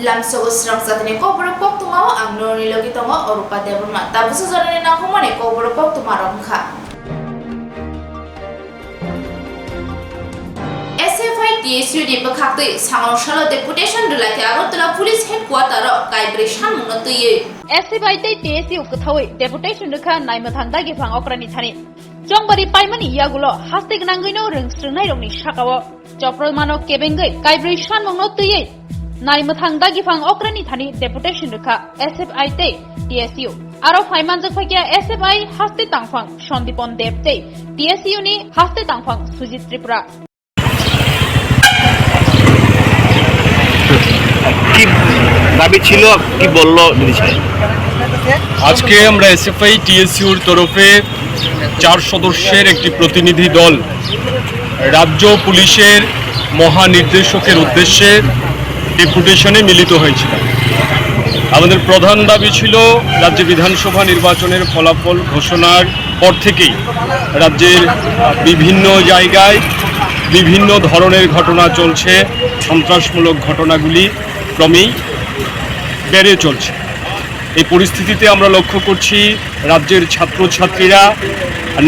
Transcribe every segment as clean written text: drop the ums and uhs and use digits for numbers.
Lamso Srang Satani Koborok tomorrow and no Logitomo or Padebuma. Tabusu in a Homane Koborok tomorrow. SFI TSU di Bakati, Samoshala deputation to like Arotala Police Headquarter of Kaibrishan not to you. SFI TSU Kutawi, deputation to Kan Naimatanda Gifang Okranitani. Jongbari Paimani Yagulo, Hastik Nangino rings to Nairobi Shakawa, Jopromano Kebengai, Kaibrishan not to ye. Naimatanda Gifang Okranitani, deputation to Ka, SFI TSU. Aro Faimanza Fakia SFI Hasti Tangfang, Shondipon Depte, TSU ni Hasti Tangfang, Sujit Tripura. কি দাবি ছিল কি বলল দিদি সাহেব? আজকে আমরা SFI টিএসইউর তরফে 4 সদস্যের একটি প্রতিনিধি দল রাজ্য পুলিশের মহানির্দেশকের উদ্দেশ্যে ডেপুটেশনে মিলিত হয়েছিল। আমাদের প্রধান দাবি ছিল রাজ্য বিধানসভা নির্বাচনের ফলাফল ঘোষণার পর থেকেই রাজ্যের বিভিন্ন জায়গায় বিভিন্ন ধরনের ঘটনা চলছে, সন্ত্রাসমূলক ঘটনাগুলি ক্রমেই বেড়ে চলছে। এই পরিস্থিতিতে আমরা লক্ষ্য করছি রাজ্যের ছাত্রছাত্রীরা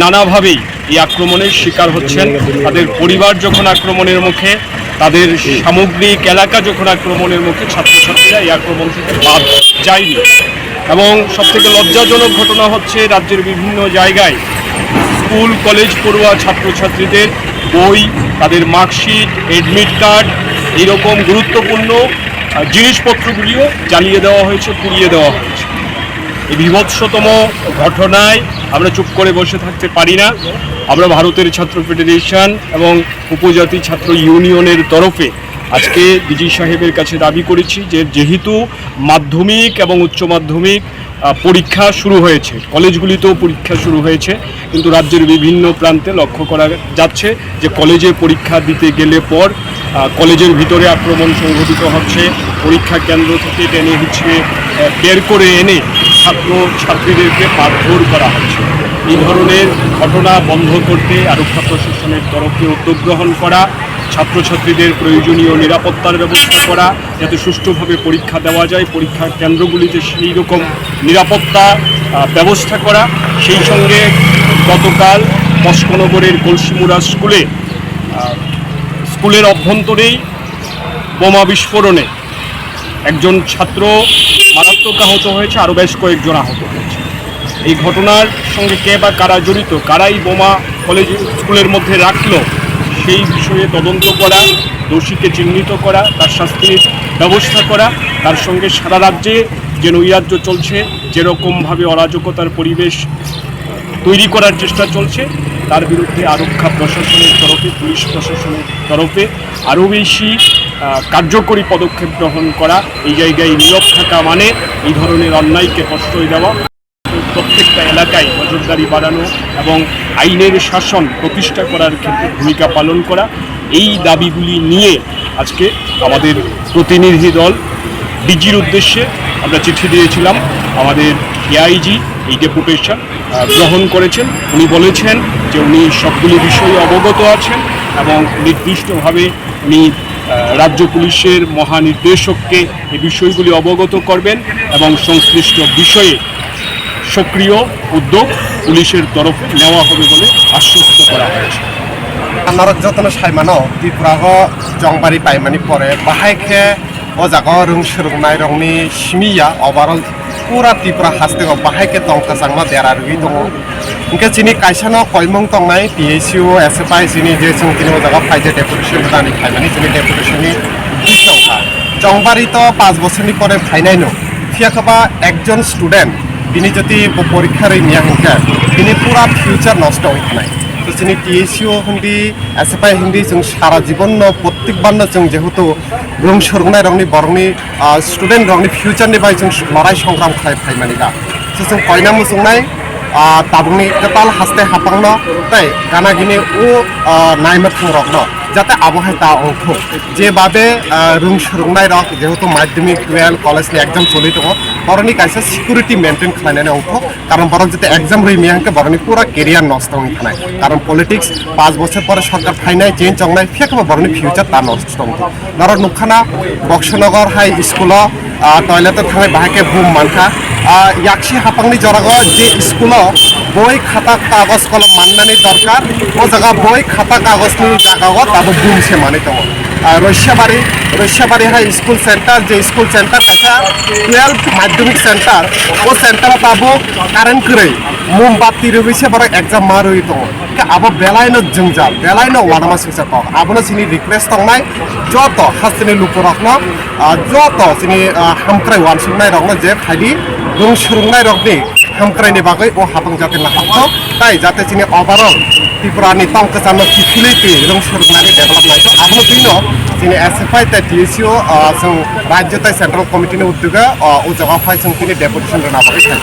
নানাভাবেই এই আক্রমণের শিকার হচ্ছেন। তাদের পরিবার যখন আক্রমণের মুখে, তাদের সামগ্রিক এলাকা যখন আক্রমণের মুখে, ছাত্রছাত্রীরা এই আক্রমণ থেকে বাদ যায়নি। এবং সবথেকে লজ্জাজনক ঘটনা হচ্ছে রাজ্যের বিভিন্ন জায়গায় স্কুল কলেজ পড়ুয়া ছাত্রছাত্রীদের বই, তাদের মার্কশিট, এডমিট কার্ড, এইরকম গুরুত্বপূর্ণ জিনিসপত্রগুলিও জ্বালিয়ে দেওয়া হয়েছে, পুড়িয়ে দেওয়া হয়েছে। এই বিভৎসতম ঘটনায় আমরা চুপ করে বসে থাকতে পারি না। আমরা ভারতের ছাত্র ফেডারেশন এবং উপজাতি ছাত্র ইউনিয়নের তরফে আজকে ডিজি সাহেবের কাছে দাবি করেছি যে যেহেতু মাধ্যমিক এবং উচ্চ মাধ্যমিক পরীক্ষা শুরু হয়েছে, কলেজগুলিতেও পরীক্ষা শুরু হয়েছে, কিন্তু রাজ্যের বিভিন্ন প্রান্তে লক্ষ্য করা যাচ্ছে যে কলেজে পরীক্ষা দিতে গেলে পর কলেজের ভিতরে আক্রমণ সংঘটিত হচ্ছে, পরীক্ষা কেন্দ্র থেকে টেনে হিচড়ে বের করে এনে ছাত্র ছাত্রীদেরকে মারধর করা হচ্ছে। এই ধরনের ঘটনা বন্ধ করতে আরক্ষা প্রশাসনের তরফে উদ্যোগ গ্রহণ করা, ছাত্রছাত্রীদের প্রয়োজনীয় নিরাপত্তার ব্যবস্থা করা, যাতে সুষ্ঠুভাবে পরীক্ষা দেওয়া যায়, পরীক্ষা কেন্দ্রগুলিতে সেই রকম নিরাপত্তা ব্যবস্থা করা। সেই সঙ্গে গতকাল মস্কনগরের কলসিমুড়া স্কুলের অভ্যন্তরেই বোমা বিস্ফোরণে একজন ছাত্র মারাত্মক আহত হয়েছে, আরও বেশ কয়েকজন আহত হয়েছে। এই ঘটনার সঙ্গে কে বা কারা জড়িত, কারাই বোমা স্কুলের মধ্যে রাখলো, সেই বিষয়ে তদন্ত করা, দোষীকে চিহ্নিত করা, তার শাস্তির ব্যবস্থা করা। তার সঙ্গে সারা রাজ্যে যে নৈরাজ্য চলছে, যেরকমভাবে অরাজকতার পরিবেশ তৈরি করার চেষ্টা চলছে, তার বিরুদ্ধে আরক্ষা প্রশাসনের তরফে, পুলিশ প্রশাসনের তরফে আরও বেশি কার্যকরী পদক্ষেপ গ্রহণ করা। এই জায়গায় নীরব থাকা মানে এই ধরনের অন্যায়কে প্রশ্রয় দেওয়া। প্রত্যেকটা এলাকায় নজরদারি বাড়ানো এবং আইনের শাসন প্রতিষ্ঠা করার ক্ষেত্রে ভূমিকা পালন করা, এই দাবিগুলি নিয়ে আজকে আমাদের প্রতিনিধি দল ডিজির উদ্দেশ্যে আমরা চিঠি দিয়েছিলাম। আমাদের এআইজি এই ডেপুটেশন গ্রহণ করেছেন। উনি বলেছেন যে উনি সবগুলি বিষয়ে অবগত আছেন এবং নির্দিষ্টভাবে উনি রাজ্য পুলিশের মহানির্দেশককে এই বিষয়গুলি অবগত করবেন এবং সংশ্লিষ্ট বিষয়ে সক্রিয় উদ্যোগ পুলিশের তরফে নেওয়া হবে বলে আশ্বস্ত করা হয়েছে। নারক যতন সাইমানো ত্রিপুরাগ জংবারি পাইমানি পরে বাহাইকে ও জায়গা রং সুরংনাই রংনি সিমিয়া ওভারঅল পুরা ত্রিপুরা হাস্তে বাহাইকে তংকা চাংনা দেরা রুই দङ। इनके चिनी काइसानो कयमंग तंनाय टीएसयू एसएफआई चिनी जे जों तिनि जगह फाइजे डेपुटेशन दानि फाइमानि चिनि डेपुटेशननि उद्देश्यखा जंबारि तो 5 বছরनि परे फाइनायनो थियाखबा एकजन स्टूडेंट बिनि जति परीक्षार मिया हिंका बिनि पूरा फ्यूचर नष्ट होइनाय। तो चिनी टीएसयू हिंदी एसएफआई हिंदी जों सारा जीवन प्रत्येक बारनो जों जेहेतु रों सोरंनाय रंनि बरंनि स्टूडेंट रंनि फ्यूचरनि बाय जों लड़ाई संग्राम खालाय फाइमानि दा जों कयना मुसुंनाय ताबुंनि कताल हास्ते हापांनो ताई गानागिनि उ नायमथुं रखनो जाते आबहाय ता अंख जे बाबे रुं सुरुंनाय रक जेहेतु माध्यमिक 12 कलेजनि एग्जाम चलि दङ বরনি কাইসা সিকিউরিটি মেনটেন খালাইনাनै अंख কারণ বরং যেতে এক্সাম রই মিয়াকে বরনি পুরা কেরিয়ার নষ্ট হই থানায় কারণ পলিটিক্স 5 বছর পরে সরকার ফাইনাই চেঞ্জ অংনাই ফেকবা বরনি ফিউচার তা নষ্ট দं ধর নুখানা বক্সনगर হাই স্কুল টয়লেটে থানায় বাহাকে বুম মানখা ইয়াকসি হাপাংনি জরাগ যে স্কুল বই খাতা কাগজ কলম মাননাनै দরকার ও জায়গা বই খাতা কাগজনি জায়গাও তাবো বুম সে মানে দं রৈশাবাড়ি হাই স্কুল সেন্টার যে স্কুল সেন্টার কাছা 12 মাধ্যমিক সেন্টার ও সেন্টার পাবো কারেন্ট করে মোমবাতি রয়েছে বড় এক্সাম মা রই দं আবো বেলাইনো জংজাল বেলাইনো ওয়ানামা সুইসা পাও আবনো সিনি রিকোয়েস্ট দंनाय যত হাসিনি লুকুরকনো যত সিনি হামক্রাই ওয়ানসুনাय রকনো যে ফাইদি রং সুরুংनाय রকনি হামক্রাইনি বাগै ও হাবং জাতে না হাতো তাই যাতে সিনি ওভারঅল ত্রিপুরাनि तंकसानो किफुलिति रं सुरुंनानै डेभेलप नायतो आबनो बिनो जोंनि एसएफआई ता टीएसयू जों राज्य ता सेन्ट्रल कमिटिनि उद्योगा ओ जगह फाइ जों तिनि डेपुटेशन रना बाय थायो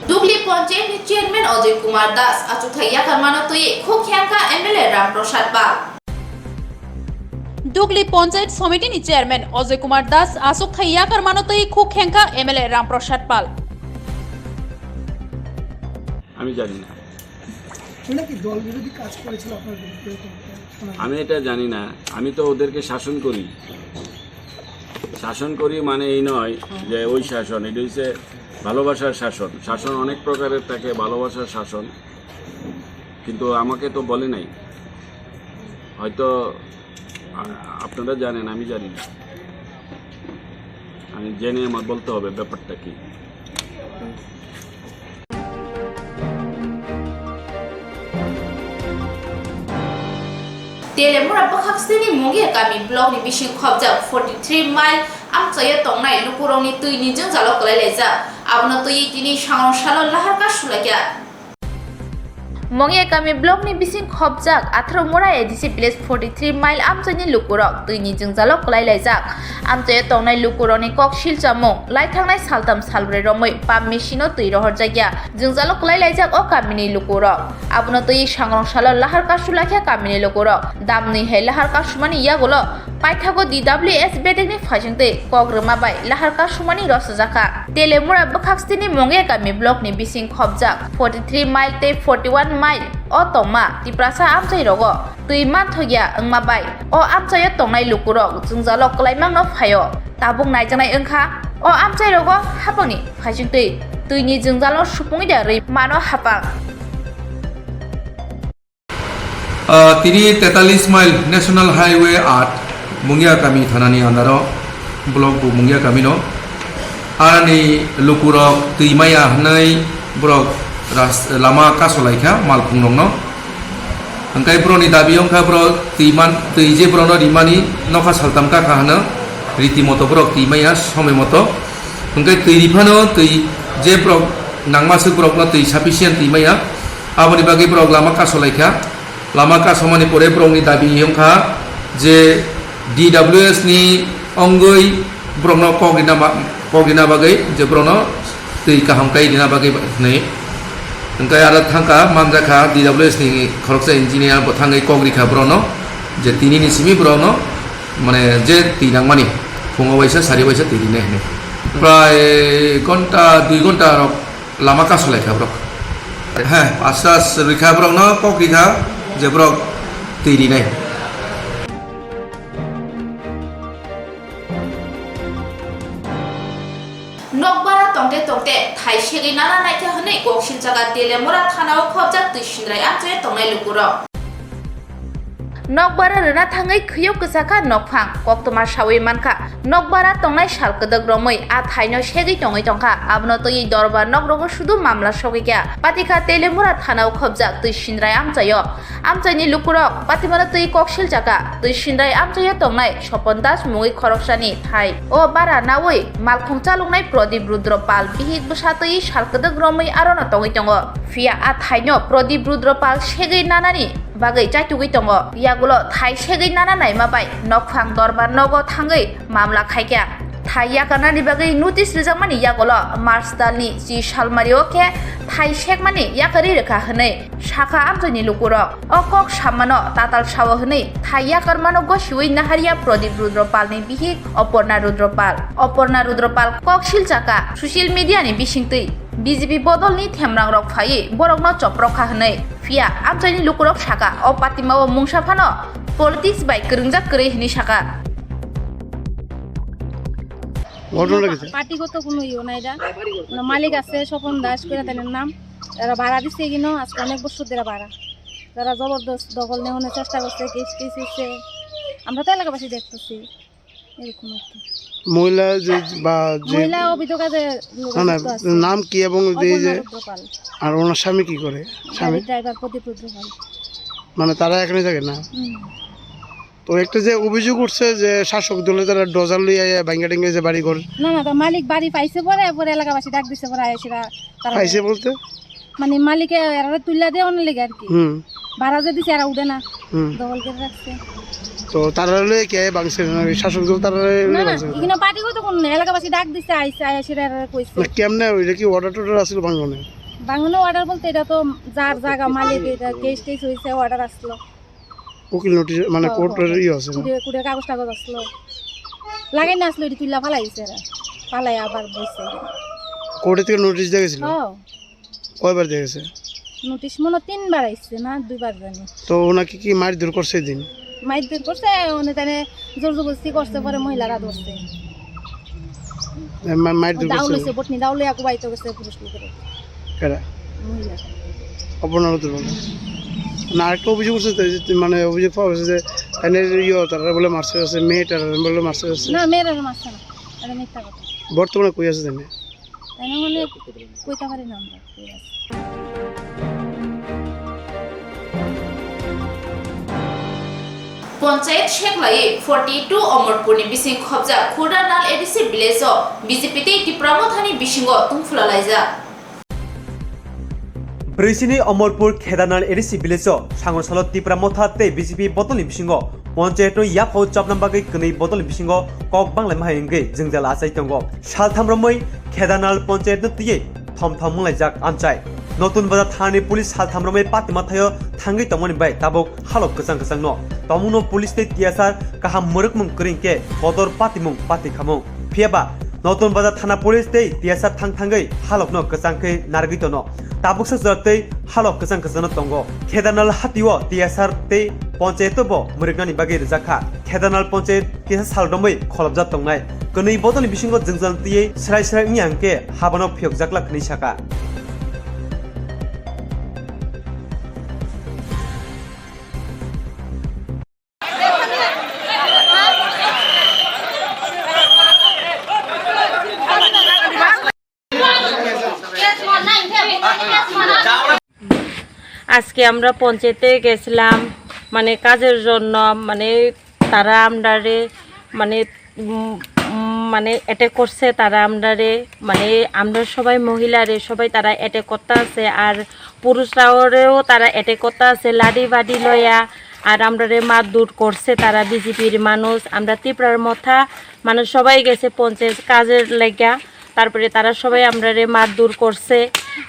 दुगली पंचायत चेयरमैन अजय कुमार दास आचुथैया करमानो तोये खोख्यांका एमएलए रामप्रसाद पाल दुगली पंचायत समिति चेयरमैन अजय कुमार दास आशोक थैया करमानतई खुखेंका एमएलए रामप्रसाद पाल আমি জানি না নাকি দল বিরোধী কাজ করেছিল আপনার বিরুদ্ধে আমি এটা জানি না আমি তো ওদেরকে শাসন করি মানে এই নয় যে ওই শাসন এটা হচ্ছে ভালোবাসার শাসন শাসন অনেক প্রকারের থাকে ভালোবাসার শাসন কিন্তু আমাকে তো বলে নাই হয়তো আপনারা জানেন আমি জানি না আমি জেনে আমার বলতে হবে ব্যাপারটা কি तेलेमुरा बखाक्सनि मोगे गामि ब्लक नि बिसिं खबजा 43 माइल आमचाय तंनाय लुकुरंनि तुइनि जों जालो कलायलायजा आबनो तुइ दिनि सांरं सालो लाहारका सुलाया मोगे गामि ब्लक नि बिसिं खबजा 18 मुरा एडिसि विलेज 43 माइल आमचायनि लुकुरक तुइनि जों जालो कलायलायजा आमचाय तंनाय लुकुरंनि ककसिल जामो लाइथांनाय सालताम सालब्रै रमै पाम मेसिनो तुइ रहर जायगा जों जालो कलायलायजा अ गामिनि लुकुरक आबनो तुइ सांरं सालो लाहारका सुलाया गामिनि लुकुरक दामनि हे लाहारका सुमानि यागुलो पाइथागो DWS बेदेगनि फाइजोंते कग्रमा बाय लाहारका सुमानि रसजाखा तेलेमुरा बखाक्सनि मोगे गामि ब्लक नि बिसिं खबजा 43 माइल ते 41 माइल अ तंमा तिप्रासा आमचाय रगो तुइ मानथया अंमा बाय अ आमचाय तंनाय लुकुरक जों जालो कलायमांनो फायो ताबुं नायजानाय ओंखा अ आमचाय रगो हापंनि फाइजोंते तुइनि जों जालो सुपुङि दारै मानो हापां 43 माइल नेशनल हाईवे 8 मुंगिया गामी थानानि आन्दारो ब्लक बु मुंगिया गामिनो आरानि लुकुरक दैमाया हनै ब्रक लामा कासलायखा मालफुंनंनो अंकाय ब्रनि दाबि अंखा ब्र दैमान दैजे ब्रनो रिमानि नखा सालतामका खाहनो रीति मतो ब्रक दैमाया समय मतो अंकाय दैरिफानो दै जे ब्रक नांमासु ब्रकनो दै साफिसियेन्ट दैमाया आबनि बागै ब्रक लामा कासलायखा लामा कासमानि परे ब्रंनि दाबि अंखा जे DWS नि अंगै ब्रनो कगिना बागै जे ब्रनो दै काहामकाय दिना बागै नै अंकाय आरो थांका मानजाखा DWS नि खरकसा इन्जिनियार बथाङै कग्रिखा ब्रनो जे तिनिनि सिमि ब्रनो माने जे तिनांमानि फुङावैसो सारिवैसो तिरिने हने प्राय घन्टा 2 घन्टा लामा कासलायखा ब्रक হ্যাঁ আশ্বাস রেখা ব্রক ন কক রেখা যে ব্রক তৈরি নাই नकबारा तंटे तंटे थाइसेगै नाना नायखे हनै गक्सिल जागा तेलेमुरा थानाव खबजा तुइसिनराय आमचाय तंनाय लुकुरक नकबारा रना थाङै खैयाव गोसाखा नकफां कक्तमा सावै मानखा नकबारा तंनाय सालकदक रमै आ थाइनो सेगै तङै तंखा आबनो तयै दरबार नगरगो सुदु मामला सगैया पातिखा तेलेमुरा थानाव खबजा तुइसिनराय आमचायनि लुकुरक पातिमाना तै कक्सिल जागा तुइसिनराय आमचाय तंनाय सपन दास मुङै खरकसानि थाइ अ बारा नावै मालखं चालुंनाय प्रदीप रुद्र पाल बिहित बसातै सालकदक रमै आरोना तङै तङ फिया आ थाइनो प्रदीप रुद्र पाल सेगै नानानि बागै चाइटुगै दङ यागुलो थाइ सेगै नाना नायमा बाय नकफां दरबार नगो थाङै मामला खायगा thai yakarnani bagai notice rijangmani yagolo March dalni 10 salmario ke thai sekmani yakari rekha hne shaka amjani lukurok okok sammano tatal sawo hne thai yakarmano gosiwi naharia Pradip Rudropal ni bihik Oporna Rudropal koksil chaka social media ni bisingtei BJP bodol ni themrang rok phai borokno choprokha hne fia amjani lukurok shaka o patimawo mungsaphano politics by kerungjak kre hni shaka পার্টিগত কোনো ইয়ে নাই এটা মালিক আছে স্বপন দাস করে তাদের নাম এরা ভাড়া দিচ্ছে কিনো আজকে অনেক বছর ধরে ভাড়া তারা জবরদস্ত দখল নেওয়ার চেষ্টা করছে কেস টেস হচ্ছে আমরা তো এলাকাবাসী দেখতেছি এরকম আর কি মহিলা অভিযোগ আছে নাম কি এবং আর ওনার স্বামী কি করে স্বামী ড্রাইভার প্রদীপ রুদ্রপাল মানে তারা এখানে থাকে না তো একটা যে অভিযোগ উঠছে যে শাসক দলে তারা ডজার লইয়া ভাঙ্গা টেঙ্গে যে বাড়ি করে না তো মালিক বাড়ি পাইছে পরে এলাকাবাসী ডাক দিছে পরে আইসিরা পাইছে বলতে মানে মালিকে এরা তুইলা দেওয়ার লেগে আর কি ভাড়া যে দিছে এরা উঠে না দখল করে রাখছে তো তারা লইয়া কে বাংছে শাসক দল তারা এখানে পার্টিগত কোন এলাকাবাসী ডাক দিছে আইসিরা কইছে না কেমনে ওইটা কি অর্ডার টর্ডার আসলো ভাঙ্গনে অর্ডার বলতে এটা তো যার জায়গা মালিক এটা কেস টেস হইছে অর্ডার আসলো উকিল নোটিশ মানে কোর্টের আছে কুড়ে কাগজ আসলো লাগাই না আসলো এটা তুইলা ফালাইছে ফালাই আবার বসছে কোর্টে থেকে নোটিশ দিয়ে গেছিল কয়বার দিয়ে গেছে নোটিশ মনে 3 বার আইছে না 2 বার জানি তো ওনাকে কি মারধর করছে দিন মারধর করছে উনি তানে জোর জবরদস্তি করছে পরে মহিলারা ধরছে মারধর করছে দাউলেছে বটনি দাউলে আকু বাইতে গেছে পুরুষ লোকের কেডা মহিলা অপরাধ বলে না একটা অভিযোগ করছে মানে অভিযোগ পাওয়া গেছে যে এনে তারা বলে মারছে আছে মেয়েটা বলে মারছে আছে না মেয়েরা মারছে না এটা মিথ্যা কথা বর্তমানে কই আছে জানে তাই মানে কইতে পারি না আমরা কই আছে পঞ্চায়েত শেখলাই 42 অমরপুরনি বিসিং খবজা খুদানাল এডিসি ভিলেজ বিজেপিতে একটি প্রমোধানী বিসিঙ্গ তুংফুলালাইজা ব্রিসিনি অমরপুর খেদানাল এডিসি ভিলেজ সাংসাল ত্রিপুরা মথাতে বিজেপি বদলনি বিসিঙ্গ পঞ্চায়েত ইয়াফাও চাপনামবাগै কनै বদলनि বিসিঙ্গ কক বাংলাই মাহাयंगै जोंजाल आसाय दंग सालथामरमै खेदानाल पञ्चायत तियै थमथम मुलायजाक आमचाय नतुन बाजार थानानि पुलिस सालथामरमै पातिमाथायो थांगै तमनि बाय ताबक हालक गोसां न तमुनो पुलिस ते तियासार काहा मरकमुं करिंके बदर पातिमुं पातिखामुं फियाबा नतुन बाजार थाना पुलिस ते तियासार थांगै हालकनो गोसांखै नारगैतनो ताबुकसा जरतै हालक गोसां दंग खेदानाल हातियो तियासार ते पञ्चायत बो मरकनानि बागै रजाखा खेदानाल पञ्चायत केसा सालदमै खलबजा तंनाय कनै बदलनि बिसिंग जोंजाल तियै स्राय नियांके हाबानो फियकजाकला खनै साका আজকে আমরা পঞ্চায়েতে গেছিলাম মানে কাজের জন্য মানে তারা আমরারে মানে অ্যাটাক করছে তারা আমরারে মানে আমরা সবাই মহিলারে সবাই তারা অ্যাটাক করতে আছে আর পুরুষরাও তারা অ্যাটাক করতে আছে লাডি বাডি লয়া আর আমরারে মারধর করছে তারা বিজেপির মানুষ আমরা ত্রিপুরার মথা মানুষ সবাই গেছে পঞ্চায়েত কাজের লাগা তারপরে তারা সবাই আমরারে মারধর করছে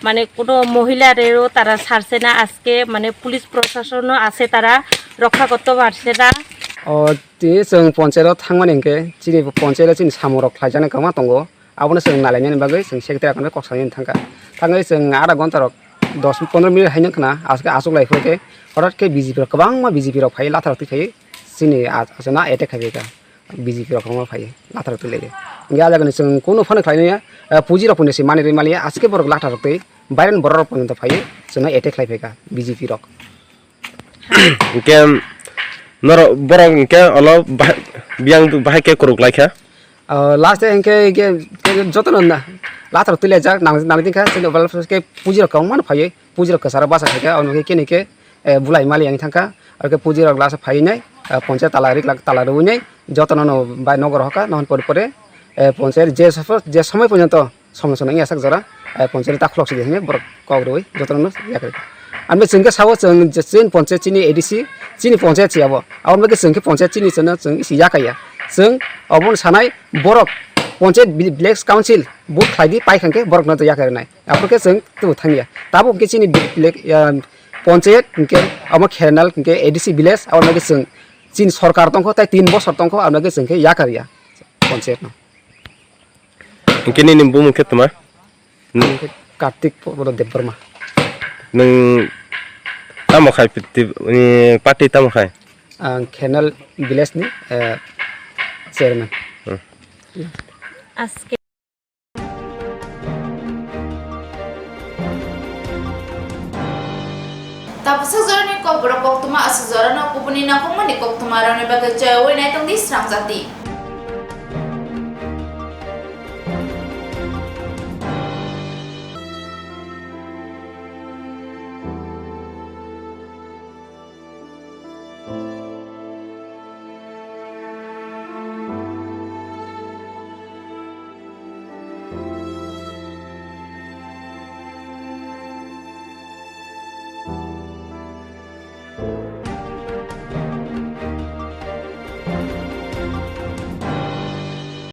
মানে কোনো মহিলারেও তারা ছাড়ছে না আজকে মানে পুলিশ প্রশাসনও আছে তারা রক্ষা করতে পারছে না जों पञ्चायताव थांमानिंके चिनि पञ्चायताव चिनि सामरक खायजानाय गोबां दङ आबोनो जों नालायनायनि बागै जों सेक्रेटारियानो कक्सायनि थाङै जों आधा घन्टा 10-15 मिनिट हायनो खोना आजके आसुक लायफोरके हठातके बिजेपि गोबां मा बिजेपि राव फायो लाथारथि फायो चिनि आजना एटेक खायगा बिजेपि राव गोबां फायो लाथारथि लेगे इंगे आजागनि जों कोनो फन खायनाया पुजि राव फनोसि माने मालिया आजके बरक लाथारथि बायरन बरर पर्यन्त फायो जोंना एटेक खायफेगा बिजेपि राव के नर बरं के अलप बियां बाहाय के करक लायखा लास्ट इनके जतन ना लाथार तुले जा नांगदिं खा जों बल के पुजि रक मान फायो पुजि रक सारा बासा खायगा अनके केनेके बुलाय मालियानि थांखा आरो के पुजि रक लास फायनाय पञ्चायत तालारुनै जतन न बाय नगर हका नहन परे पञ्चायत जे समय पर्यन्त समस्या नङि आसाक जरा पञ्चायत ताखलक्सि देने बर कग्रoi जतन न याखै आमबे जोंके सावो जों जेन पञ्चायत चिनि एडिसि चिनि पञ्चायत चियाबो आमबे जोंके पञ्चायत चिनि जों याखाया जों अबन सानाय बरक পঞ্চায়েত ভিলেজ কাউন্সিল বুথ খাইদি পাইखांखे बरकना तो याखै नाय आपके जों तो थांगिया ताबो के चिनि पञ्चायत के अब खेरनाल के एडीसी विलेज और नगे जों चिन सरकार तंखौ ताय 3 बছর तंखौ आपनगे जोंखे याखारिया पञ्चायत इनके निम्बु मुखे तुम्हार कार्तिक देव वर्मा नों तामखाय पार्टी तामखाय खेरनाल विलेज नि चेयरमैन আজকে Tapos sa zona ni ko, bro, kok tuma asa zona na kupuni na kung mani kok tumarang ni bagay jay, way na itong disrang zati.